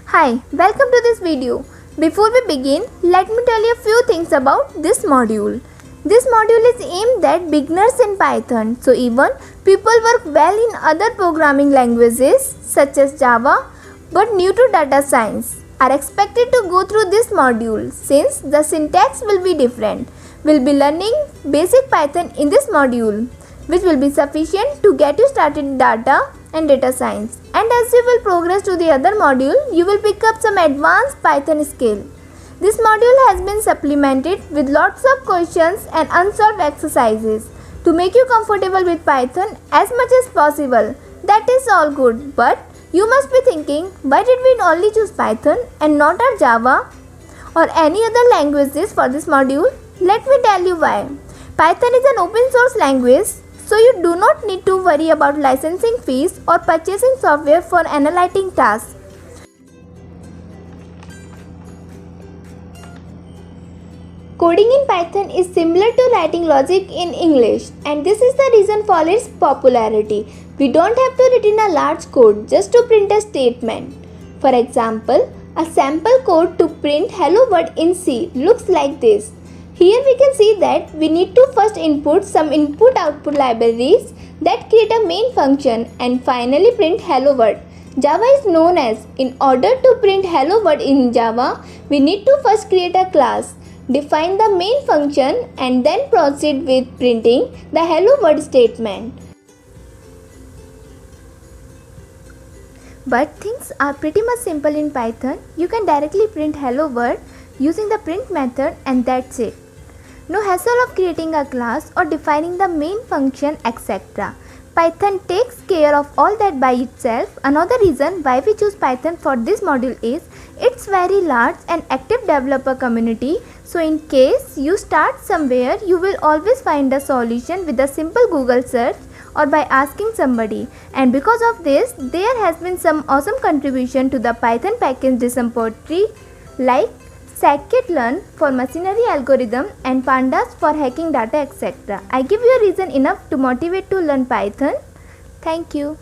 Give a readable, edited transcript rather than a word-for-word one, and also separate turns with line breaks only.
Hi, welcome to this video. Before we begin, let me tell you a few things about this module. This module is aimed at beginners in Python, so even people work well in other programming languages such as Java but new to data science are expected to go through this module since the syntax will be different. We'll be learning basic Python in this module, which will be sufficient to get you started in data and data science. And as you will progress to the other module, you will pick up some advanced Python skill. This module has been supplemented with lots of questions and unsolved exercises to make you comfortable with Python as much as possible. That is all good, but you must be thinking, why did we only choose Python and not our Java or any other languages for this module? Let me tell you why. Python is an open source language, so you do not need to worry about licensing fees or purchasing software for analyzing tasks. Coding in Python is similar to writing logic in English, and this is the reason for its popularity. We don't have to write in a large code just to print a statement. For example, a sample code to print hello world in C looks like this. Here we can see that we need to first input some input-output libraries that create a main function and finally print hello world. Java is known as, in order to print hello world in Java, we need to first create a class, define the main function and then proceed with printing the hello world statement. But things are pretty much simple in Python. You can directly print hello world using the print method and that's it. No hassle of creating a class or defining the main function, etc. Python takes care of all that by itself. Another reason why we choose Python for this module is it's very large and active developer community. So in case you start somewhere, you will always find a solution with a simple Google search or by asking somebody. And because of this, there has been some awesome contribution to the Python package repository like scikit-learn for machinery algorithm and pandas for hacking data, etc. I give you a reason enough to motivate to learn Python. Thank you.